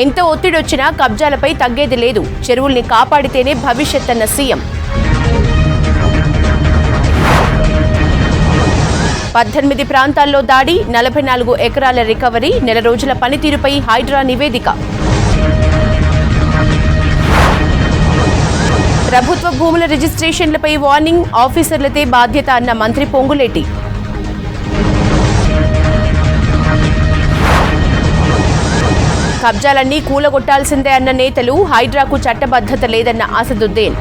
ఎంత ఒత్తిడొచ్చినా కబ్జాలపై తగ్గేది లేదు. చెరువుల్ని కాపాడితేనే భవిష్యత్ అన్న సీఎం. 18 ప్రాంతాల్లో దాడి, 44 ఎకరాల రికవరీ, నెల రోజుల పనితీరుపై హైడ్రా నివేదిక. ప్రభుత్వ భూముల రిజిస్ట్రేషన్లపై వార్నింగ్, ఆఫీసర్లదే బాధ్యత అన్న మంత్రి పొంగులేటి. కబ్జాలన్నీ కూలగొట్టాల్సిందే అన్న నేతలు, హైడ్రాకు చట్టబద్ధత లేదన్న అసదుద్దీన్.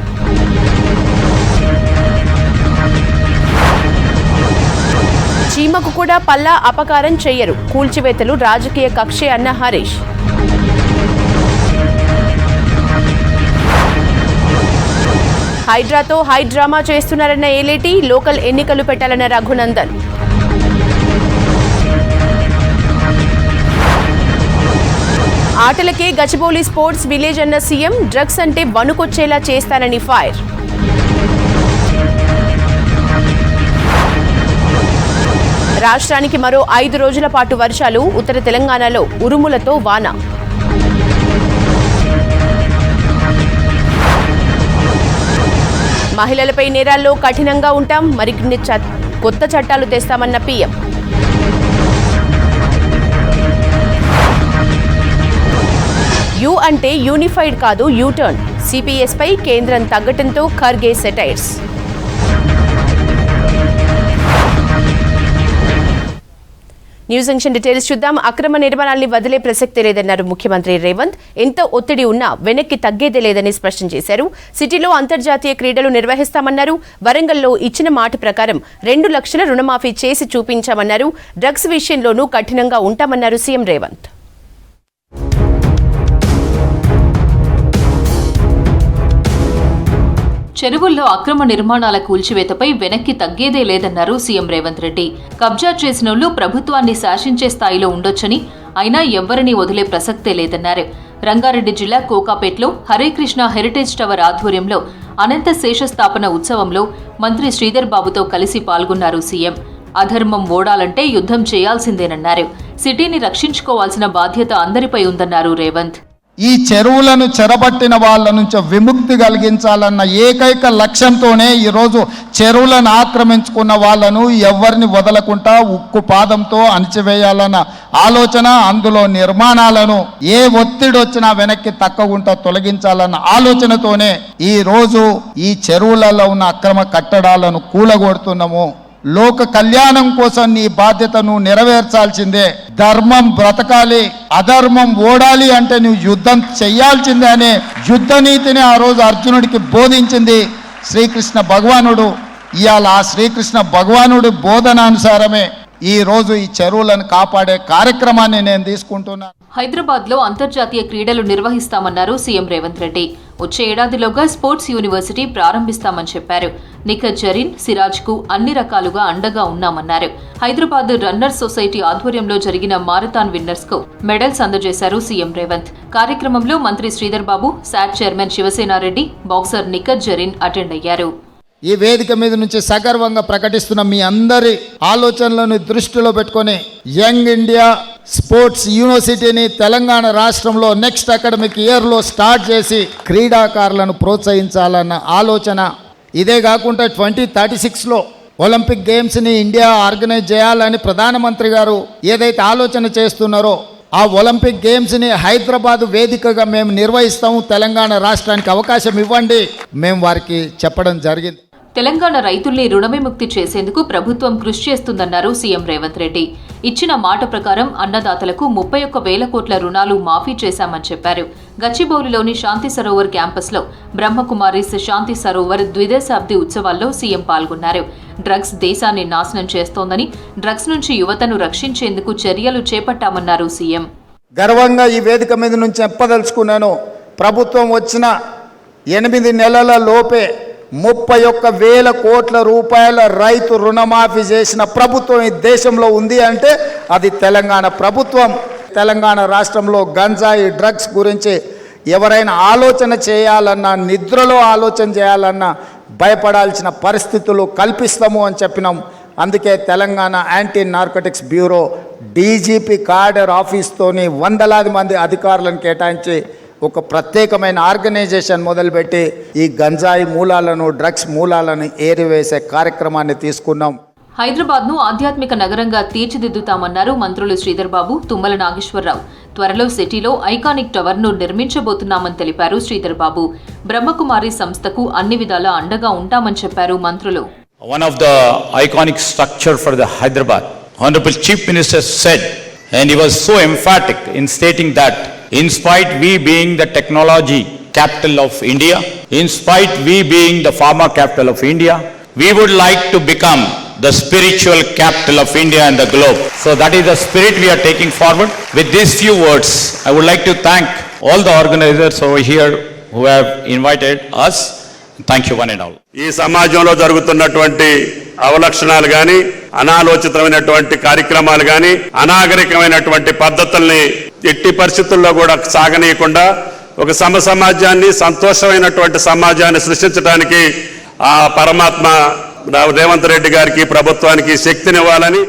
చీమకు కూడా పల్లా అపకారం చెయ్యరు, కూల్చివేతలు రాజకీయ కక్షే అన్న హరీష్. హైడ్రాతో హైడ్రామా చేస్తున్నారన్న ఏలేటి, లోకల్ ఎన్నికలు పెట్టాలన్న రఘునందన్. ఆటలకే గచ్చిబౌలి స్పోర్ట్స్ విలేజ్ అన్న సీఎం, డ్రగ్స్ అంటే వణుకొచ్చేలా చేస్తానని ఫైర్. రాష్ట్రానికి మరో 5 రోజుల పాటు వర్షాలు, ఉత్తర తెలంగాణలో ఉరుములతో వాన. మహిళలపై నేరాల్లో కఠినంగా ఉంటాం, మరిన్ని కొత్త చట్టాలు తెస్తామన్న పీఎం. యూ అంటే యూనిఫైడ్ కాదు, యూటర్న్. సిపిఎస్ పై కేంద్రం తగ్గటంతో Kharge satires. News junction details చూద్దాం. అక్రమ నిర్మాణాల్ని వదిలే ప్రసక్తే లేదన్నారు ముఖ్యమంత్రి రేవంత్. ఎంత ఒత్తిడి ఉన్నా వెనక్కి తగ్గేదే లేదని స్పష్టం చేశారు. సిటీలో అంతర్జాతీయ క్రీడలు నిర్వహిస్తామన్నారు. వరంగల్లో ఇచ్చిన మాట ప్రకారం 2 లక్షల రుణమాఫీ చేసి చూపించామన్నారు. డ్రగ్స్ విషయంలోనూ కఠినంగా ఉంటామన్నారు సీఎం రేవంత్. చెరువుల్లో అక్రమ నిర్మాణాల కూల్చివేతపై వెనక్కి తగ్గేదే లేదన్నారు సీఎం రేవంత్ రెడ్డి. కబ్జా చేసినోళ్లు ప్రభుత్వాన్ని శాసించే స్థాయిలో ఉండొచ్చని, అయినా ఎవ్వరినీ వదిలే ప్రసక్తే లేదన్నారు. రంగారెడ్డి జిల్లా కోకాపేట్లో హరేకృష్ణ హెరిటేజ్ టవర్ ఆధ్వర్యంలో అనంత శేషస్థాపన ఉత్సవంలో మంత్రి శ్రీధర్ బాబుతో కలిసి పాల్గొన్నారు సీఎం. అధర్మం ఓడాలంటే యుద్ధం చేయాల్సిందేనన్నారు. సిటీని రక్షించుకోవాల్సిన బాధ్యత అందరిపై ఉందన్నారు రేవంత్. ఈ చెరువులను చెరబట్టిన వాళ్ళ నుంచి విముక్తి కలిగించాలన్న ఏకైక లక్ష్యంతోనే ఈరోజు చెరువులను ఆక్రమించుకున్న వాళ్ళను ఎవరిని వదలకుండా ఉక్కు పాదంతో అణిచివేయాలన్న ఆలోచన, అందులో నిర్మాణాలను ఏ ఒత్తిడి వచ్చినా వెనక్కి తక్కకుండా తొలగించాలన్న ఆలోచనతోనే ఈరోజు ఈ చెరువులలో ఉన్న అక్రమ కట్టడాలను కూలగొడుతున్నాము. లోక కళ్యాణం కోసం నీ బాధ్యతను నెరవేర్చాల్సిందే. ధర్మం బ్రతకాలి, అధర్మం ఓడాలి అంటే నువ్వు యుద్ధం చెయ్యాల్సిందే అనే యుద్ధ నీతిని ఆ రోజు అర్జునుడికి బోధించింది శ్రీకృష్ణ భగవానుడు. ఇవాళ ఆ శ్రీకృష్ణ భగవానుడి బోధనానుసారమే ఈ రోజు ఈ చెరువులను కాపాడే కార్యక్రమాన్ని నేను తీసుకుంటున్నాను. హైదరాబాద్ లో అంతర్జాతీయ క్రీడలు నిర్వహిస్తామన్నారు సీఎం రేవంత్ రెడ్డి. వచ్చే ఏడాదిలోగా స్పోర్ట్స్ యూనివర్సిటీ ప్రారంభిస్తామని చెప్పారు. నిఖత్ జరీన్, సిరాజ్ కు అన్ని రకాలుగా అండగా ఉన్నామన్నారు. హైదరాబాద్ రన్నర్స్ సొసైటీ ఆధ్వర్యంలో జరిగిన మారథాన్ విన్నర్స్ కు మెడల్స్ అందజేశారు సీఎం రేవంత్. కార్యక్రమంలో మంత్రి Sridhar Babu, SAT chairman Sivasena Reddy, boxer Nikhat Zareen attend అయ్యారు. ఈ వేదిక మీద నుంచి సగర్వంగా ప్రకటిస్తున్న మీ అందరి ఆలోచనలను దృష్టిలో పెట్టుకొని యంగ్ ఇండియా స్పోర్ట్స్ యూనివర్సిటీని తెలంగాణ రాష్ట్రంలో నెక్స్ట్ అకాడమిక్ ఇయర్లో స్టార్ట్ చేసి క్రీడాకారులను ప్రోత్సహించాలన్న ఆలోచన. ఇదే కాకుండా 2036లో ఒలింపిక్ గేమ్స్ని ఇండియా ఆర్గనైజ్ చేయాలని ప్రధానమంత్రి గారు ఏదైతే ఆలోచన చేస్తున్నారో ఆ ఒలింపిక్ గేమ్స్ని హైదరాబాద్ వేదికగా మేము నిర్వహిస్తాము, తెలంగాణ రాష్ట్రానికి అవకాశం ఇవ్వండి మేము వారికి చెప్పడం జరిగింది. తెలంగాణ రైతుల్ని రుణవిముక్తి చేసేందుకు ప్రభుత్వం కృషి చేస్తుందన్నారు సీఎం రేవంత్ రెడ్డి. ఇచ్చిన మాట ప్రకారం అన్నదాతలకు 31,000 కోట్ల రుణాలు మాఫీ చేశామని చెప్పారు. గచ్చిబౌలిలోని శాంతి సరోవర్ క్యాంపస్లో బ్రహ్మకుమారిస్ శాంతి సరోవర్ ద్విదశాబ్ది ఉత్సవాల్లో సీఎం పాల్గొన్నారు. డ్రగ్స్ దేశాన్ని నాశనం చేస్తోందని, డ్రగ్స్ నుంచి యువతను రక్షించేందుకు చర్యలు చేపట్టామన్నారు సీఎం. గర్వంగా ఈ వేదిక మీద నుంచి చెప్పదలుచుకున్నాను, ప్రభుత్వం వచ్చిన 8 నెలల లోపే 31,000 కోట్ల రూపాయల రైతు రుణమాఫీ చేసిన ప్రభుత్వం ఈ దేశంలో ఉంది అంటే అది తెలంగాణ ప్రభుత్వం. తెలంగాణ రాష్ట్రంలో గంజాయి, డ్రగ్స్ గురించి ఎవరైనా ఆలోచన చేయాలన్నా, నిద్రలో ఆలోచన చేయాలన్నా భయపడాల్సిన పరిస్థితులు కల్పిస్తాము అని చెప్పినాం. అందుకే Telangana anti narcotics bureau DGP cadre ఆఫీస్తోని వందలాది మంది అధికారులను కేటాయించి ఒక ప్రత్యేకమైన ఆర్గనైజేషన్ మొదలుపెట్టి ఈ గంజాయి మూలాలను, డ్రగ్స్ మూలాలను ఏరివేసే కార్యక్రమాన్ని తీసుకున్నాం. హైదరాబాద్ను ఆధ్యాత్మిక నగరంగా తీర్చిదిద్దుతామన్నారు మంత్రులు శ్రీధర్ బాబు, తుమ్మల నాగేశ్వరరావు. త్వరలో సిటీలో ఐకానిక్ టవర్ను నిర్మించబోతున్నామని తెలిపారు శ్రీధర్ బాబు. బ్రహ్మకుమారి సంస్థకు అన్ని విధాలా అండగా ఉంటామని చెప్పారు మంత్రులు. One of the iconic structure for the Hyderabad, Honorable Chief Minister said, and he was so emphatic in stating that in spite we being the technology capital of India, in spite we being the pharma capital of India, we would like to become the spiritual capital of India and the globe. So that is the spirit we are taking forward. With these few words, I would like to thank all the organizers over here who have invited us. Thank you one and all. ఈ సమాజంలో జరుగుతున్నటువంటి అవలక్షణాలు కానీ, అనాలోచితమైనటువంటి కార్యక్రమాలు కానీ, అనాగరికమైనటువంటి పద్ధతుల్ని ఎట్టి పరిస్థితుల్లో కూడా సాగనీయకుండా ఒక సమాజాన్ని, సంతోషమైనటువంటి సమాజాన్ని సృష్టించడానికి ఆ పరమాత్మ రేవంత్ రెడ్డి గారికి, ప్రభుత్వానికి శక్తినివ్వాలని.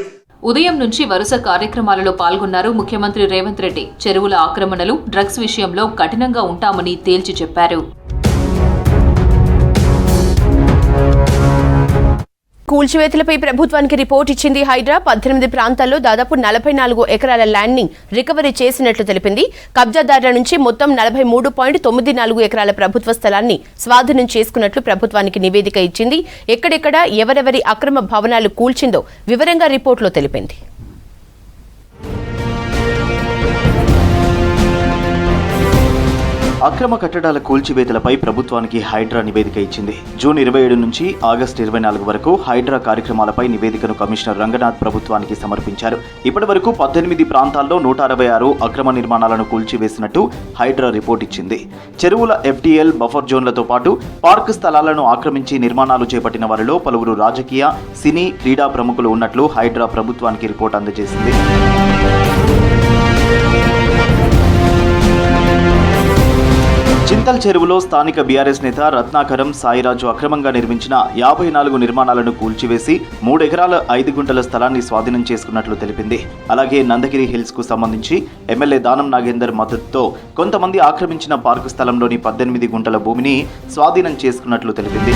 ఉదయం నుంచి వరుస కార్యక్రమాలలో పాల్గొన్నారు ముఖ్యమంత్రి రేవంత్ రెడ్డి. చెరువుల ఆక్రమణలు, డ్రగ్స్ విషయంలో కఠినంగా ఉంటామని తేల్చి చెప్పారు. కూల్చివేతలపై ప్రభుత్వానికి రిపోర్ట్ ఇచ్చింది హైడ్రా. 18 ప్రాంతాల్లో దాదాపు 44 ఎకరాల ల్యాండ్ని రికవరీ చేసినట్లు తెలిపింది. కబ్జాదారుల నుంచి మొత్తం 43.94 ఎకరాల ప్రభుత్వ స్థలాన్ని స్వాధీనం చేసుకున్నట్లు ప్రభుత్వానికి నివేదిక ఇచ్చింది. ఎక్కడెక్కడ ఎవరెవరి అక్రమ భవనాలు కూల్చిందో వివరంగా రిపోర్టులో తెలిపింది. అక్రమ కట్టడాల కూల్చివేతలపై ప్రభుత్వానికి హైడ్రా నివేదిక ఇచ్చింది. జూన్ 27 నుంచి ఆగస్టు 24 వరకు హైడ్రా కార్యక్రమాలపై నివేదికను కమిషనర్ రంగనాథ్ ప్రభుత్వానికి సమర్పించారు. ఇప్పటి వరకు 18 ప్రాంతాల్లో 166 అక్రమ నిర్మాణాలను కూల్చివేసినట్టు హైడ్రా రిపోర్ట్ ఇచ్చింది. చెరువుల FTL బఫర్ జోన్లతో పాటు పార్క్ స్థలాలను ఆక్రమించి నిర్మాణాలు చేపట్టిన వారిలో పలువురు రాజకీయ, సినీ, క్రీడా ప్రముఖులు ఉన్నట్లు హైడ్రా ప్రభుత్వానికి రిపోర్ట్ అందజేసింది. చింతల్ చెరువులో స్థానిక బీఆర్ఎస్ నేత రత్నాకరం సాయిరాజు అక్రమంగా నిర్మించిన 54 నిర్మాణాలను కూల్చివేసి 3 ఎకరాల 5 గుంటల స్థలాన్ని స్వాధీనం చేసుకున్నట్లు తెలిపింది. అలాగే నందగిరి హిల్స్ కు సంబంధించి ఎమ్మెల్యే దానం నాగేందర్ మద్దతుతో కొంతమంది ఆక్రమించిన పార్కు స్థలంలోని 18 గుంటల భూమిని స్వాధీనం చేసుకున్నట్లు తెలిపింది.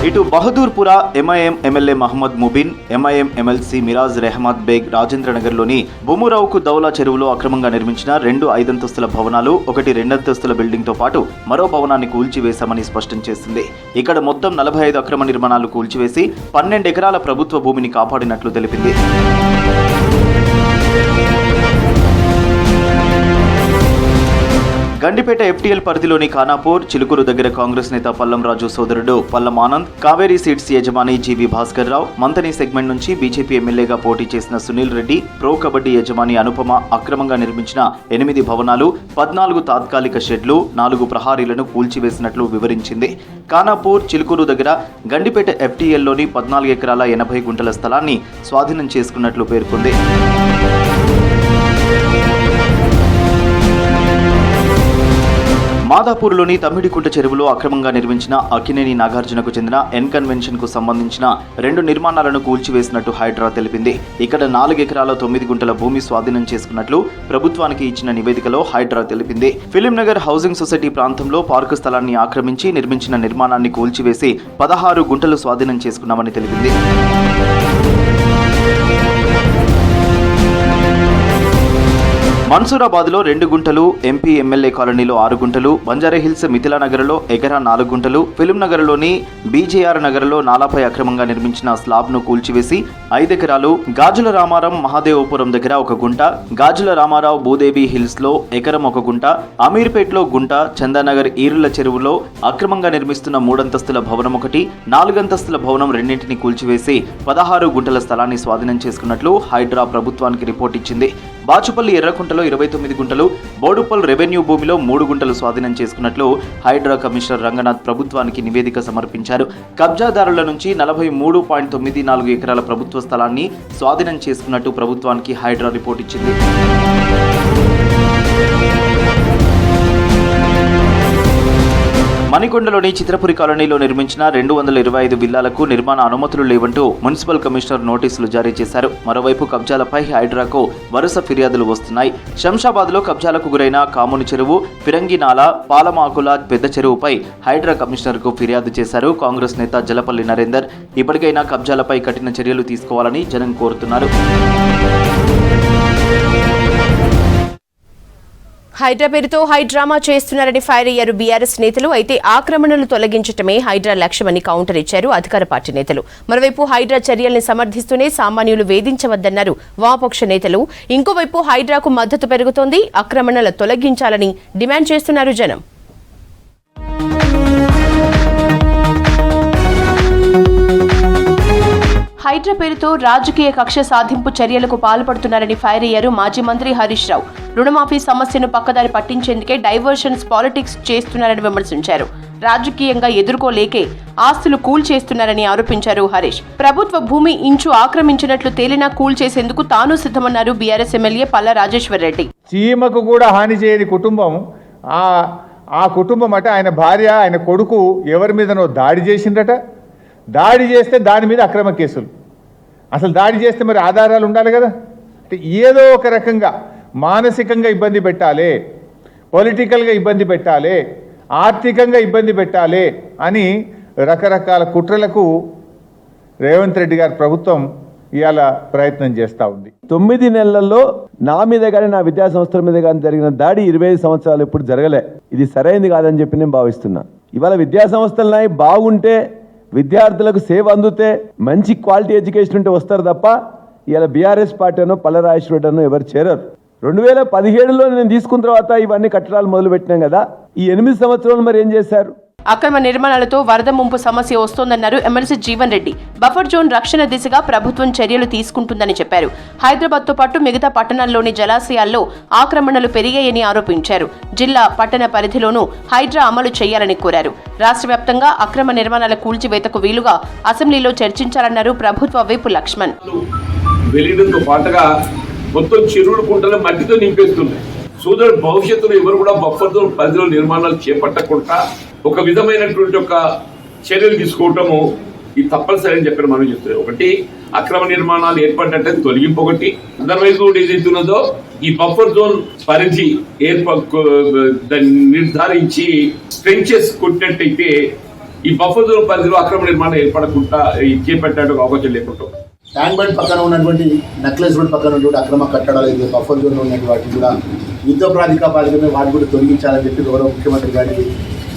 ఇటు Bahadurpura MIM MLA Mohammed Mubeen, MIM MLC Mirza Rahmat Baig రాజేంద్రనగర్లోని బొమ్మురావుకు దౌలా చెరువులో అక్రమంగా నిర్మించిన 2 5-అంతస్తుల భవనాలు, 1 2-అంతస్తుల బిల్డింగ్తో పాటు మరో భవనాన్ని కూల్చివేశామని స్పష్టం చేసింది. ఇక్కడ మొత్తం 45 అక్రమ నిర్మాణాలు కూల్చివేసి 12 ఎకరాల ప్రభుత్వ భూమిని కాపాడినట్లు తెలిపింది. గండిపేట FTL పరిధిలోని ఖానాపూర్, చిలుకూరు దగ్గర కాంగ్రెస్ నేత పల్లం రాజు సోదరుడు పల్లం ఆనంద్, కావేరీ సీడ్స్ యజమాని జీవి భాస్కర్ రావు, మంతని సెగ్మెంట్ నుంచి బీజేపీ ఎమ్మెల్యేగా పోటీ చేసిన సునీల్ రెడ్డి, ప్రో కబడ్డీ యజమాని అనుపమ అక్రమంగా నిర్మించిన 8 భవనాలు, 14 తాత్కాలిక షెడ్లు, 4 ప్రహారీలను కూల్చివేసినట్లు వివరించింది. ఖానాపూర్, చిలుకూరు దగ్గర గండిపేట FTLలోని 14 ఎకరాల 80 గుంటల స్థలాన్ని స్వాధీనం చేసుకున్నట్లు పేర్కొంది. మాదాపూర్లోని తమ్మిడికుంట చెరువులో అక్రమంగా నిర్మించిన అక్కినేని నాగార్జునకు చెందిన కన్వెన్షన్ కు సంబంధించిన 2 నిర్మాణాలను కూల్చివేసినట్టు హైడ్రా తెలిపింది. ఇక్కడ 4 ఎకరాల 9 గుంటల భూమి స్వాధీనం చేసుకున్నట్లు ప్రభుత్వానికి ఇచ్చిన నివేదికలో హైడ్రా తెలిపింది. ఫిలిం నగర్ హౌసింగ్ సొసైటీ ప్రాంతంలో పార్కు స్థలాన్ని ఆక్రమించి నిర్మించిన నిర్మాణాన్ని కూల్చివేసి 16 గుంటలు స్వాధీనం చేసుకున్నామని తెలిపింది. మన్సూరాబాద్లో 2 గుంటలు, MP ఎమ్మెల్యే కాలనీలో 6 గుంటలు, బంజారాహిల్స్ మిథిలానగర్లో ఎకరా 4 గుంటలు, ఫిలిం నగర్లోని BJR నగర్లో నాలాపై అక్రమంగా నిర్మించిన స్లాబ్ను కూల్చివేసి 5 ఎకరాలు, గాజుల రామారం మహాదేవపురం దగ్గర 1 గుంట, గాజుల రామారావు భూదేవి హిల్స్లో ఎకరం 1 గుంట, అమీర్పేట్లో గుంట, చందానగర్ ఈరుల చెరువులో అక్రమంగా నిర్మిస్తున్న 3 అంతస్తుల భవనం 1, 4 అంతస్తుల భవనం 2ని కూల్చివేసి 16 గుంటల స్థలాన్ని స్వాధీనం చేసుకున్నట్లు హైడ్రా ప్రభుత్వానికి రిపోర్ట్ ఇచ్చింది. బాచుపల్లి ఎర్రకుంటలో 29 గుంటలు, బోడుపల్ రెవెన్యూ భూమిలో 3 గుంటలు స్వాధీనం చేసుకున్నట్లు హైడ్రా కమిషనర్ రంగనాథ్ ప్రభుత్వానికి నివేదిక సమర్పించారు. కబ్జాదారుల నుంచి 43.94 ఎకరాల ప్రభుత్వ స్థలాన్ని స్వాధీనం చేసుకున్నట్టు ప్రభుత్వానికి హైడ్రా రిపోర్ట్ ఇచ్చింది. మణికొండలోని చిత్రపురి కాలనీలో నిర్మించిన 225 విల్లాలకు నిర్మాణ అనుమతులు లేవంటూ మున్సిపల్ కమిషనర్ నోటీసులు జారీ చేశారు. మరోవైపు కబ్జాలపై హైడ్రాకు వరుస ఫిర్యాదులు వస్తున్నాయి. శంషాబాద్లో కబ్జాలకు గురైన కాముని చెరువు, ఫిరంగినాల, పాలమాకుల పెద్ద చెరువుపై హైడ్రా కమిషనర్కు ఫిర్యాదు చేశారు కాంగ్రెస్ నేత జలపల్లి నరేందర్. ఇప్పటికైనా కబ్జాలపై కఠిన చర్యలు తీసుకోవాలని జనం కోరుతున్నారు. హైడ్రా పేరుతో హైడ్రామా చేస్తున్నారని ఫైర్ అయ్యారు బీఆర్ఎస్ నేతలు. అయితే ఆక్రమణలు తొలగించటమే హైడ్రా లక్ష్యమని కౌంటర్ ఇచ్చారు అధికార పార్టీ నేతలు. మరోవైపు హైడ్రా చర్యల్ని సమర్థిస్తూనే సామాన్యులు వేధించవద్దన్నారు వామపక్ష నేతలు. ఇంకోవైపు హైడ్రాకు మద్దతు పెరుగుతోంది. ఆక్రమణలు తొలగించాలని డిమాండ్ చేస్తున్నారు జనం. హైడ్రా పేరుతో రాజకీయ కక్ష సాధింపు చర్యలకు పాల్పడుతున్నారని ఫైర్ అయ్యారు మాజీ మంత్రి హరీష్ రావు. రుణమాఫీ సమస్యను పక్కదారి పట్టించేందుకే డైవర్షన్స్ పాలిటిక్స్ చేస్తున్నారని విమర్శించారు. రాజకీయంగా ఎదుర్కోలేకే ఆస్తులు కూల్ చేస్తున్నారని ఆరోపించారు హరీష్. ప్రభుత్వ భూమి ఇంచు ఆక్రమించినట్లు తేలినా కూల్ చేసేందుకు తాను సిద్ధమన్నారు బీఆర్ఎస్ ఎమ్మెల్యే పల్లా రాజేశ్వర్ రెడ్డి. చీమకు కూడా హాని చేయని కుటుంబం, ఆ కుటుంబం అంటే ఆయన భార్య, ఆయన కొడుకు ఎవరి మీదనో దాడి చేసిందట. దాడి చేస్తే దాని మీద అక్రమ కేసులు. అసలు దాడి చేస్తే మరి ఆధారాలు ఉండాలి కదా. అంటే ఏదో ఒక రకంగా మానసికంగా ఇబ్బంది పెట్టాలి, పొలిటికల్గా ఇబ్బంది పెట్టాలి, ఆర్థికంగా ఇబ్బంది పెట్టాలి అని రకరకాల కుట్రలకు రేవంత్ రెడ్డి గారి ప్రభుత్వం ఇవాళ ప్రయత్నం చేస్తూ ఉంది. 9 నెలల్లో నా మీద కానీ నా విద్యా సంస్థల మీద కానీ జరిగిన దాడి 25 సంవత్సరాలు ఎప్పుడు జరగలే. ఇది సరైనది కాదని చెప్పి నేను భావిస్తున్నా. ఇవాళ విద్యా సంస్థలనే బాగుంటే, విద్యార్థులకు సేవ అందుతే, మంచి క్వాలిటీ ఎడ్యుకేషన్ ఉంటే వస్తారు తప్ప ఇలా బీఆర్ఎస్ పార్టీ అనో పల్లరాజేశ్వరరావు అనో ఎవరు చేరరు. 2017లో నేను తీసుకున్న తర్వాత ఇవన్నీ కట్టడాలు మొదలుపెట్టినాం కదా. ఈ 8 సంవత్సరాలు మరి ఏం చేశారు? అక్రమ నిర్మాణాలతో వరద ముంపు సమస్య వస్తోందన్నారు MLC Jeevan Reddy. Buffer zone రక్షణ దిశగా ప్రభుత్వం చర్యలు తీసుకుంటుందని చెప్పారు. హైదరాబాద్తో పాటు మిగతా పట్టణాల్లోని జలాశయాల్లో ఆక్రమణలు పెరిగాయని ఆరోపించారు. జిల్లా, పట్టణ పరిధిలోనూ హైడ్రా అమలు చేయాలని కోరారు. రాష్ట్ర వ్యాప్తంగా అక్రమ నిర్మాణాల కూల్చివేతకు వీలుగా అసెంబ్లీలో చర్చించాలన్నారు ప్రభుత్వ వైపు లక్ష్మణ్. మొత్తం చెరువులు కుంటలు మట్టితో నింపేస్తున్నాయి. సోదరు భవిష్యత్తులో ఎవరు కూడా బఫర్ జోన్ పరిధిలో నిర్మాణాలు చేపట్టకుండా ఒక విధమైనటువంటి ఒక చర్యలు తీసుకోవటము ఇది తప్పనిసరి అని చెప్పి మనం చెప్తున్నాం. ఒకటి, అక్రమ నిర్మాణాలు ఏర్పడ్డట్టే తొలగింపు ఒకటి. అదర్వైజ్ కూడా ఏదైతే ఉన్నదో ఈ బఫర్ జోన్ పరిధి నిర్ధారించి ట్రెంచెస్ కొట్టినట్టయితే ఈ బఫర్ జోన్ పరిధిలో అక్రమ నిర్మాణం ఏర్పడకుండా చేపట్టడానికి అవకాశం లేకుండా ట్యాంక్ బండ్ పక్కన ఉన్నటువంటి నెక్లెస్ రోడ్ పక్కన ఉన్నటువంటి అక్రమ కట్టడాలు అయితే బఫర్ జోన్లో ఉన్నటువంటి వాటిని కూడా యుద్ధ ప్రాతిపదికన వాటిని కూడా తొలగించాలని చెప్పి గౌరవ ముఖ్యమంత్రి గారికి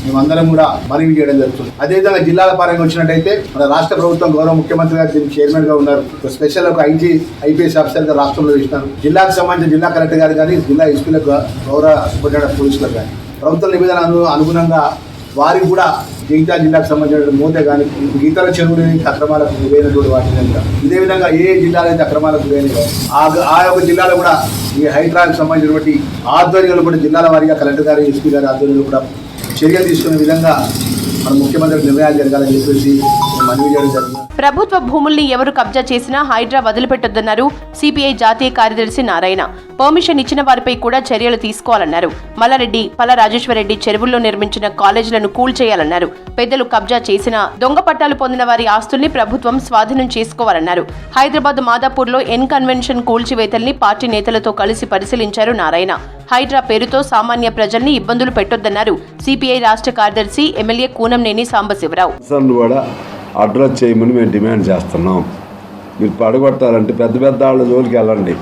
మేమందరం కూడా మనవి చేయడం జరుగుతుంది. అదేవిధంగా జిల్లాల పరంగా వచ్చినట్టయితే మన రాష్ట్ర ప్రభుత్వం గౌరవ ముఖ్యమంత్రి గారు దీనికి చైర్మన్ గా ఉన్నారు. స్పెషల్ ఒక ఐపీఎస్ ఆఫీసర్ గా రాష్ట్రంలో ఇస్తున్నారు. జిల్లాకు సంబంధించిన జిల్లా కలెక్టర్ గారు కానీ, జిల్లా ఎస్పీలకు, గౌరవ సూపరింటెండెంట్ పోలీసులకు కానీ ప్రభుత్వ నిబంధన అనుగుణంగా వారికి కూడా జగిత్యాల జిల్లాకు సంబంధించిన మూత కానీ ఇతర చెరువులు అక్రమాలకు గురైనటువంటి వాటిని ఇదే విధంగా ఏ జిల్లాలో అయితే అక్రమాలకు గురైనదో ఆ యొక్క జిల్లాలో కూడా ఈ హైడ్రాకు సంబంధించినటువంటి ఆధ్వర్యంలో కూడా జిల్లాల వారీగా కలెక్టర్ గారు, ఎస్పీ గారి ఆధ్వర్యంలో కూడా చర్యలు తీసుకునే విధంగా మన ముఖ్యమంత్రి నిర్ణయాలు జరగాలని చెప్పేసి మనవి చేయడం జరిగింది. ప్రభుత్వ భూముల్ని ఎవరు కబ్జా చేసినా హైడ్రా వదిలిపెట్టొద్దన్నారు సిపిఐ జాతీయ కార్యదర్శి నారాయణ. పర్మిషన్ ఇచ్చిన వారిపై కూడా చర్యలు తీసుకోవాలన్నారు. మల్లారెడ్డి, పల్లా రాజేశ్వరరెడ్డి చెరువుల్లో నిర్మించిన కాలేజీలను కూల్ చేయాలన్నారు. పెద్దలు కబ్జా చేసిన, దొంగ పట్టాలు పొందిన వారి ఆస్తుల్ని ప్రభుత్వం స్వాధీనం చేసుకోవాలన్నారు. హైదరాబాద్ మాదాపూర్లో ఎన్ కన్వెన్షన్ కూల్చివేతల్ని పార్టీ నేతలతో కలిసి పరిశీలించారు నారాయణ. హైడ్రా పేరుతో సామాన్య ప్రజల్ని ఇబ్బందులు పెట్టొద్దన్నారు సిపిఐ రాష్ట్ర కార్యదర్శి ఎమ్మెల్యే కూనంనేని సాంబశివరావు. అడ్రస్ చేయమని మేము డిమాండ్ చేస్తున్నాం. మీరు పడగొట్టాలంటే పెద్ద పెద్ద వాళ్ళ జోలికి వెళ్ళండి,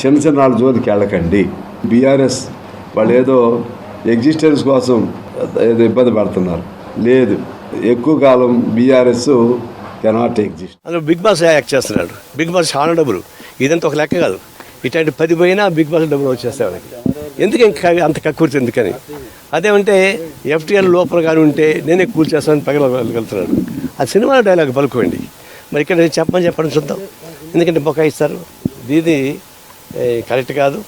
చిన్న చిన్న వాళ్ళ జోలికి వెళ్ళకండి. బీఆర్ఎస్ వాళ్ళు ఏదో ఎగ్జిస్టెన్స్ కోసం ఏదో ఇబ్బంది పడుతున్నారు. లేదు, ఎక్కువ కాలం బీఆర్ఎస్ కెనాట్ ఎగ్జిస్ట్. అందులో బిగ్ బాస్ యాక్ట్ చేస్తున్నాడు. బిగ్ బాస్ చాలా డబ్బులు, ఇదంతా ఒక లెక్క కాదు. ఇట్లాంటి 10 పోయినా బిగ్ బాస్ డబ్బులు వచ్చేస్తాయి వాళ్ళకి. ఎందుకు ఇంకా అంత కక్కుర్తి ఎందుకని? అదేమంటే ఎఫ్టీఎల్ లోపల కానీ ఉంటే నేనే కూల్ చేస్తానని పగలగలుగుతున్నాడు. ఆ సినిమా డైలాగ్ పలుకోండి. మరి ఇక్కడ చెప్పండి చూద్దాం. ఎందుకంటే బొకాయిస్తారు. ఇది కరెక్ట్ కాదు.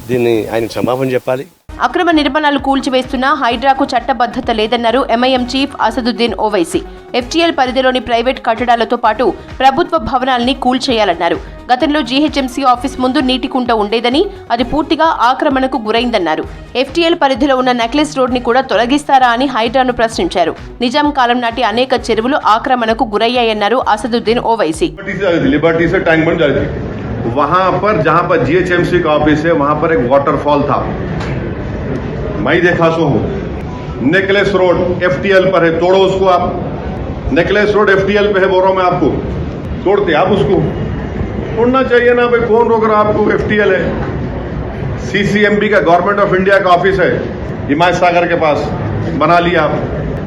దీన్ని ఆయన క్షమాపణ చెప్పాలి. అక్రమ నిర్మాణాలు కూల్చివేస్తున్న హైడ్రాకు చట్టబద్ధత లేదన్నారు MIM chief Asaduddin Owaisi. FTL పరిధిలోని ప్రైవేట్ కట్టడాలతో పాటు ప్రభుత్వ భవనాల్ని కూల్చేయాలన్నారు. గతంలో జీహెచ్ఎంసీ ఆఫీస్ ముందు నీటి కుంట ఉండేదని అది పూర్తిగా ఆక్రమణకు గురైందన్నారు. ఎఫ్టీఎల్ పరిధిలో ఉన్న నెక్లెస్ రోడ్ ని కూడా తొలగిస్తారా అని హైడ్రాను ప్రశ్నించారు. నిజాం కాలం నాటి అనేక చెరువులు ఆక్రమణకు గురయ్యాయన్నారు అసదుద్దీన్ ఓవైసీ. वहां पर जहां पर जीएचएमसी का ऑफिस है वहां पर एक वाटरफॉल था, मैं देखा सो हूं. नेकलेस रोड एफटीएल पर है, तोड़ो उसको आप. नेकलेस रोड एफटीएल पे है, बोल रहा हूं मैं आपको, तोड़ते आप उसको. तोड़ना चाहिए ना भाई, कौन रोक रहा आपको? एफटीएल है, सीसीएमबी का गवर्नमेंट ऑफ इंडिया का ऑफिस है हिमायत सागर के पास, बना लिया आप,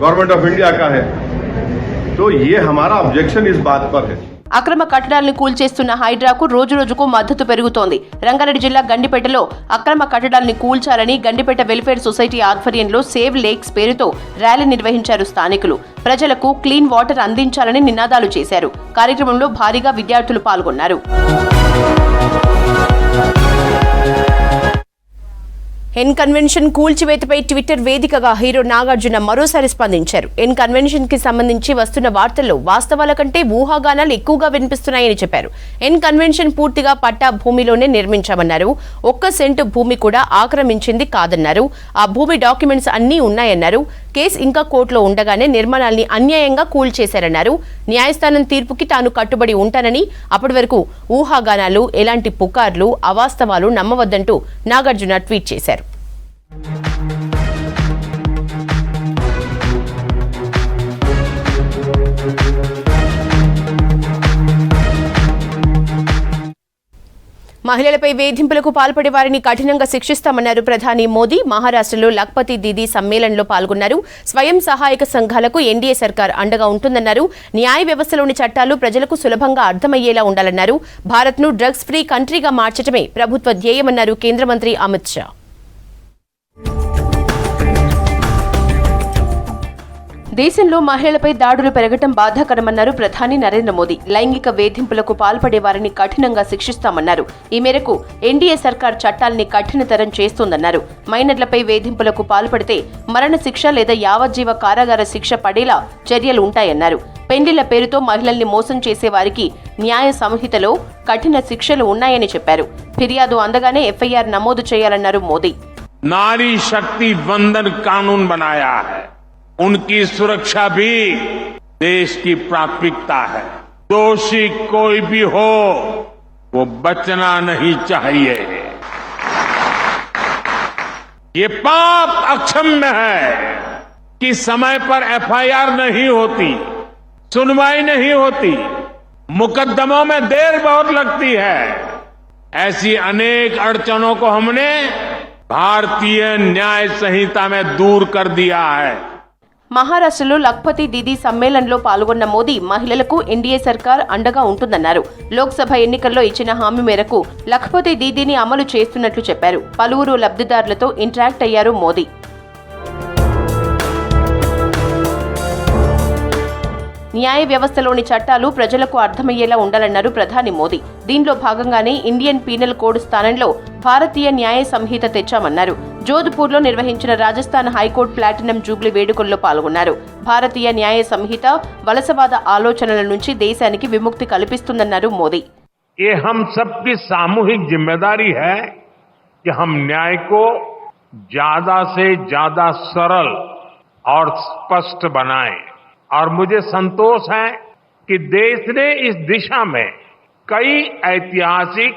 गवर्नमेंट ऑफ इंडिया का है. तो ये हमारा ऑब्जेक्शन इस बात पर है. అక్రమ కట్టడాలను కూల్చేస్తున్న హైడ్రాకు రోజురోజుకు మద్దతు పెరుగుతోంది. రంగారెడ్డి జిల్లా గండిపేటలో అక్రమ కట్టడాలను కూల్చాలని గండిపేట వెల్ఫేర్ సొసైటీ ఆధ్వర్యంలో సేవ్ లేక్స్ పేరుతో ర్యాలీ నిర్వహించారు స్థానికులు. ప్రజలకు క్లీన్ వాటర్ అందించాలని నినాదాలు చేశారు. కార్యక్రమంలో భారీగా విద్యార్థులు పాల్గొన్నారు. ఎన్ కన్వెన్షన్ కూల్చివేతపై ట్విట్టర్ వేదికగా హీరో నాగార్జున మరోసారి స్పందించారు. ఎన్ కన్వెన్షన్ కి సంబంధించి వస్తున్న వార్తల్లో వాస్తవాల కంటే ఊహాగానాలు ఎక్కువగా వినిపిస్తున్నాయని చెప్పారు. ఎన్ కన్వెన్షన్ పూర్తిగా పట్టా భూమిలోనే నిర్మించామన్నారు. 1 సెంటు భూమి కూడా ఆక్రమించింది కాదన్నారు. ఆ భూమి డాక్యుమెంట్స్ అన్నీ ఉన్నాయన్నారు. కేసు ఇంకా కోర్టులో ఉండగానే నిర్మాణాల్ని అన్యాయంగా కూల్చేశారన్నారు. న్యాయస్థానం తీర్పుకి తాను కట్టుబడి ఉంటానని, అప్పటి వరకు ఊహాగానాలు, ఎలాంటి పుకార్లు, అవాస్తవాలు నమ్మవద్దంటూ నాగార్జున ట్వీట్ చేశారు. మహిళలపై వేధింపులకు పాల్పడే వారిని కఠినంగా శిక్షిస్తామన్నారు ప్రధాని మోదీ. మహారాష్ట్రలో లఖ్పతి దీదీ సమ్మేళనంలో పాల్గొన్నారు. స్వయం సహాయక సంఘాలకు ఎన్డీఏ సర్కార్ అండగా ఉంటుందన్నారు. న్యాయ వ్యవస్థలోని చట్టాలు ప్రజలకు సులభంగా అర్థమయ్యేలా ఉండాలన్నారు. భారత్ను డ్రగ్స్ ఫ్రీ కంట్రీగా మార్చడమే ప్రభుత్వ ధ్యేయమన్నారు కేంద్ర మంత్రి అమిత్ షా. దేశంలో మహిళలపై దాడులు పెరగటం బాధాకరమన్నారు ప్రధాని నరేంద్ర మోదీ. లైంగిక వేధింపులకు పాల్పడే వారిని కఠినంగా శిక్షిస్తామన్నారు. ఈ మేరకు ఎన్డీఏ సర్కార్ చట్టాల్ని కఠినతరం చేస్తోందన్నారు. మైనర్లపై వేధింపులకు పాల్పడితే మరణశిక్ష లేదా యావజ్జీవ కారాగార శిక్ష పడేలా చర్యలు ఉంటాయన్నారు. పెండ్లిల పేరుతో మహిళల్ని మోసం చేసే వారికి న్యాయ సంహితలో కఠిన శిక్షలు ఉన్నాయని చెప్పారు. ఫిర్యాదు అందగానే ఎఫ్ఐఆర్ నమోదు చేయాలన్నారు మోదీ. नारी शक्ति वंदन कानून बनाया है, उनकी सुरक्षा भी देश की प्राथमिकता है. दोषी कोई भी हो वो बचना नहीं चाहिए. ये पाप अक्षम्य है कि समय पर एफआईआर नहीं होती, सुनवाई नहीं होती, मुकदमों में देर बहुत लगती है. ऐसी अनेक अड़चनों को हमने भारतीय न्याय संहिता में दूर कर दिया है. మహారాష్ట్రలో లఖ్పతి దీదీ సమ్మేళనంలో పాల్గొన్న మోదీ మహిళలకు ఎన్డీఏ సర్కార్ అండగా ఉంటుందన్నారు. లోక్సభ ఎన్నికల్లో ఇచ్చిన హామీ మేరకు లఖ్పతి దీదీని అమలు చేస్తున్నట్లు చెప్పారు. పలువురు లబ్ధిదారులతో ఇంటరాక్ట్ అయ్యారు మోదీ. న్యాయ వ్యవస్థలోని చట్టాలు ప్రజలకు అర్థమయ్యేలా ఉండాలన్నారు ప్రధాని మోదీ. దీనిలో భాగంగానే ఇండియన్ పీనల్ కోడ్ స్థానంలో భారతీయ న్యాయ సంహిత తెచ్చామన్నారు. జోధ్పూర్లో నిర్వహించిన రాజస్థాన్ హైకోర్టు ప్లాటినం జూబ్లీ వేడుకల్లో పాల్గొన్నారు. భారతీయ న్యాయ సంహిత వలసవాద ఆలోచనల నుంచి దేశానికి విముక్తి కల్పిస్తుందన్నారు మోదీ. ये हम सबकी सामूहिक जिम्मेदारी है कि हम न्याय को ज्यादा से ज्यादा सरल और स्पष्ट बनाएं. और मुझे संतोष है कि देश ने इस दिशा में कई ऐतिहासिक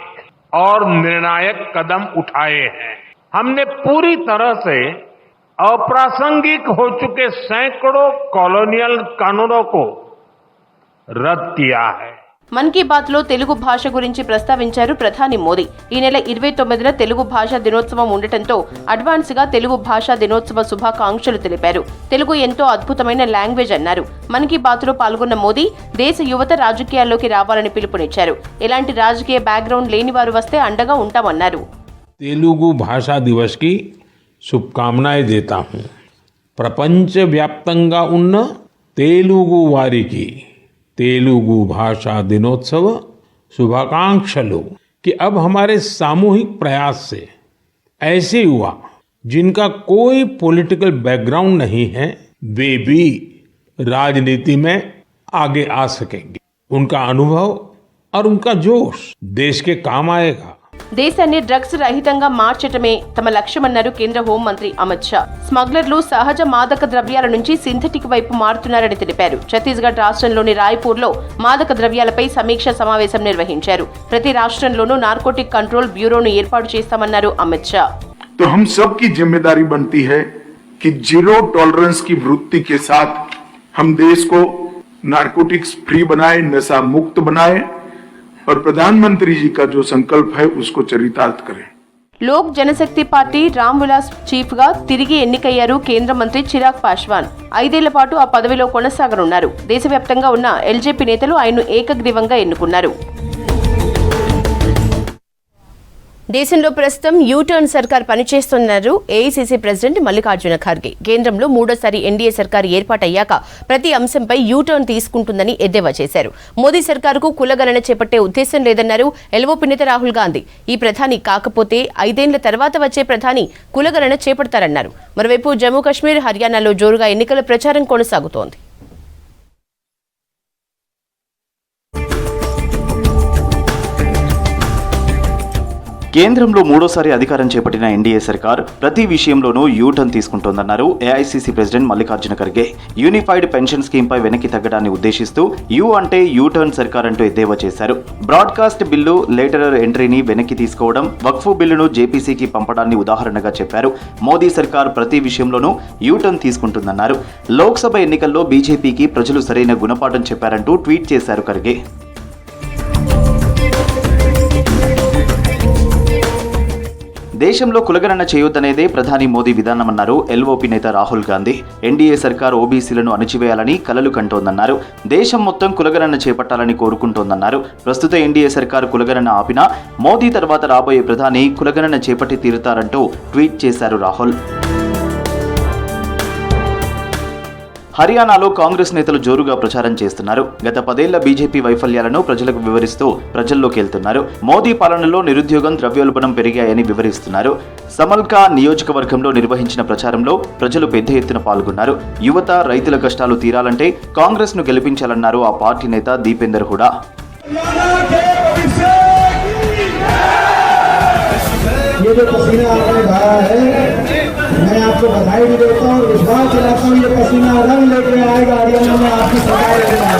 और निर्णायक कदम उठाए हैं. हमने पूरी तरह से अप्रासंगिक हो चुके सैकड़ों कॉलोनियल कानूनों को रद्द किया है. మన్ కీ బాత్ లో తెలుగు భాష గురించి ప్రస్తావించారు ప్రధాని మోదీ. ఈ నెల 29న తెలుగు భాషా దినోత్సవం ఉండటంతో అడ్వాన్స్ గా తెలుగు భాషా దినోత్సవ శుభాకాంక్షలు తెలిపారు. తెలుగు ఎంతో అద్భుతమైన లాంగ్వేజ్ అన్నారు. మన్ కీ బాత్ లో పాల్గొన్న మోదీ దేశ యువత రాజకీయాల్లోకి రావాలని పిలుపునిచ్చారు. ఎలాంటి రాజకీయ బ్యాక్గ్రౌండ్ లేని వారు వస్తే అండగా ఉంటామన్నారు. तेलुगु भाषा दिवस की शुभकामनाएं देता हूँ. ప్రపంచవ్యాప్తంగా ఉన్న తెలుగు వారికి तेलुगु भाषा दिनोत्सव शुभाकांक्षलु कि अब हमारे सामूहिक प्रयास से ऐसे युवा जिनका कोई पॉलिटिकल बैकग्राउंड नहीं है वे भी राजनीति में आगे आ सकेंगे. उनका अनुभव और उनका जोश देश के काम आएगा। దేశాన్ని డ్రగ్స్ రహితంగా మార్చటమే తమ లక్ష్యమన్నారు కేంద్ర హోంమంత్రి అమిత్ షా. స్మగ్లర్లు సహజ మాదక ద్రవ్యాల నుంచి సింథటిక్ వైపు మారుతున్నారని తెలిపారు. ఛత్తీస్గఢ్ రాష్ట్రంలోని రాయ్పూర్లో మాదక ద్రవ్యాలపై సమీక్ష సమావేశం నిర్వహించారు. ప్రతి రాష్ట్రంలోనూ నార్కోటిక్ కంట్రోల్ బ్యూరోను ఏర్పాటు చేస్తామన్నారు అమిత్ షా. तो हम सब की जिम्मेदारी बनती है कि जीरो टॉलरेंस की वृत्ति के साथ हम देश को नारकोटिक्स फ्री बनाए, नशा मुक्त बनाए और प्रधानमंत्री जी का जो संकल्प है उसको चरितार्थ करें. లోక్ జనశక్తి పార్టీ రామ్ విలాస్ చీఫ్ గా తిరిగి ఎన్నికయ్యారు కేంద్ర మంత్రి చిరాగ్ పాశ్వాన్. 5 ఏళ్ల పాటు ఆ పదవిలో కొనసాగనున్నారు. దేశవ్యాప్తంగా ఉన్న ఎల్జేపీ నేతలు ఆయన్ను ఏకగ్రీవంగా ఎన్నుకున్నారు. దేశంలో ప్రస్తుతం యూటర్న్ సర్కార్ పనిచేస్తున్నారు ఏఐసీసీ ప్రెసిడెంట్ మల్లికార్జున ఖర్గే. కేంద్రంలో మూడోసారి ఎన్డీఏ సర్కార్ ఏర్పాటయ్యాక ప్రతి అంశంపై యూటర్న్ తీసుకుంటుందని ఎద్దేవా చేశారు. మోదీ సర్కారుకు కులగణన చేపట్టే ఉద్దేశం లేదన్నారు ఎల్ఓపీ నేత రాహుల్ గాంధీ. ఈ ప్రధాని కాకపోతే 5 ఏళ్ల తర్వాత వచ్చే ప్రధాని కులగణన చేపడతారన్నారు. మరోవైపు జమ్మూ కాశ్మీర్, హర్యానాలో జోరుగా ఎన్నికల ప్రచారం కొనసాగుతోంది. కేంద్రంలో మూడోసారి అధికారం చేపట్టిన ఎన్డీఏ సర్కార్ ప్రతి విషయంలోనూ యూటర్న్ తీసుకుంటోందన్నారు AICC president Mallikarjuna Kharge. Unified pension స్కీమ్పై వెనక్కి తగ్గడాన్ని ఉద్దేశిస్తూ యూ అంటే యూటర్న్ సర్కార్ అంటూ ఎద్దేవా చేశారు. బ్రాడ్కాస్ట్ బిల్లు, లేటరర్ ఎంట్రీని వెనక్కి తీసుకోవడం, వక్ఫ్ బిల్లును జేపీసీకి పంపడాన్ని ఉదాహరణగా చెప్పారు. మోదీ సర్కార్ ప్రతి విషయంలోనూ యూటర్న్ తీసుకుంటుందన్నారు. లోక్సభ ఎన్నికల్లో బీజేపీకి ప్రజలు సరైన గుణపాఠం చెప్పారంటూ ట్వీట్ చేశారు ఖర్గే. దేశంలో కులగణన చేయొద్దనేదే ప్రధాని మోదీ విధానమన్నారు ఎల్ఓపీ నేత రాహుల్ గాంధీ. ఎన్డీఏ సర్కార్ ఓబీసీలను అణచివేయాలని కలలు కంటోందన్నారు. దేశం మొత్తం కులగణన చేపట్టాలని కోరుకుంటోందన్నారు. ప్రస్తుత ఎన్డీఏ సర్కార్ కులగణన ఆపినా మోదీ తర్వాత రాబోయే ప్రధాని కులగణన చేపట్టి తీరుతారంటూ ట్వీట్ చేశారు రాహుల్. హర్యానాలో కాంగ్రెస్ నేతలు జోరుగా ప్రచారం చేస్తున్నారు. గత 10 ఏళ్ల బీజేపీ వైఫల్యాలను ప్రజలకు వివరిస్తూ ప్రజల్లోకి వెళ్తున్నారు. మోదీ పాలనలో నిరుద్యోగం, ద్రవ్యోల్బణం పెరిగాయని వివరిస్తున్నారు. సమల్కా నియోజకవర్గంలో నిర్వహించిన ప్రచారంలో ప్రజలు పెద్ద ఎత్తున పాల్గొన్నారు. యువత, రైతుల కష్టాలు తీరాలంటే కాంగ్రెస్ ను గెలిపించాలన్నారు ఆ పార్టీ నేత దీపేందర్ హుడా. मैं आपको बधाई भी देता हूँ और विश्वास दिलाता हूँ ये पसीना रंग लेकर आएगा हरियाणा में आपकी सरकार।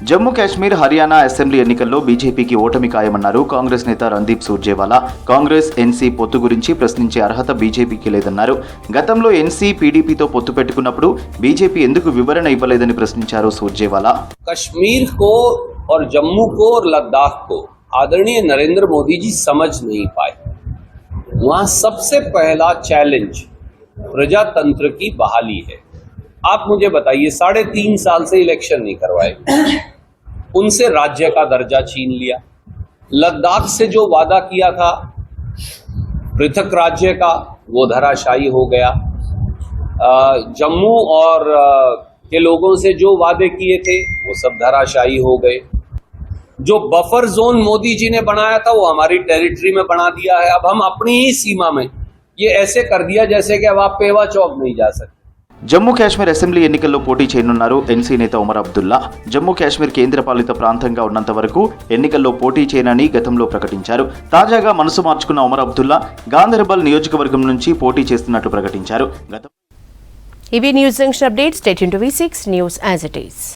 జమ్మూ కాశ్మీర్, హర్యానా అసెంబ్లీ ఎన్నికల్లో బీజేపీకి ఓటమి ఖాయమన్నారు కాంగ్రెస్ నేత రందీప్ సూర్జేవాలా. కాంగ్రెస్ ఎన్సీ పొత్తు గురించి ప్రశ్నించే అర్హత బీజేపీకి లేదన్నారు. గతంలో ఎన్సీ పీడీపీతో పొత్తు పెట్టుకున్నప్పుడు బీజేపీ ఎందుకు వివరణ ఇవ్వలేదని ప్రశ్నించారు సూర్జేవాలా. కశ్మీర్ కో और जम्मू को और लद्दाख को आदरणीय नरेंद्र मोदी जी समझ नहीं पाए. वहां सबसे पहला चैलेंज प्रजातंत्र की बहाली है. आप मुझे बताइए, 3.5 साल से इलेक्शन नहीं करवाए, उनसे राज्य का दर्जा छीन लिया. लद्दाख से जो वादा किया था पृथक राज्य का, वो धराशायी हो गया. जम्मू और के लोगों से जो वादे किए थे वो सब धराशायी हो गए. जो बफर जोन मोदी जी ने बनाया था वो हमारी टेरिटरी में बना दिया है. अब हम अपनी ही सीमा में ये ऐसे कर दिया जैसे कि अब आप पेवा चौक नहीं जा सकते. జమ్మూ కాశ్మీర్ అసెంబ్లీ ఎన్నికల్లో పోటీ చేయనున్నారు ఎన్సీ నేత ఉమర్ అబ్దుల్లా. జమ్మూ కాశ్మీర్ కేంద్రపాలిత ప్రాంతంగా ఉన్నంత వరకు ఎన్నికల్లో పోటీ చేయనని గతంలో ప్రకటించారు. తాజాగా మనసు మార్చుకున్న ఉమర్ అబ్దుల్లా గాందర్బల్ నియోజకవర్గం నుంచి పోటీ చేస్తున్నట్లు ప్రకటించారు. ఇవి news junction updates. Stay tuned to V6 news as it is.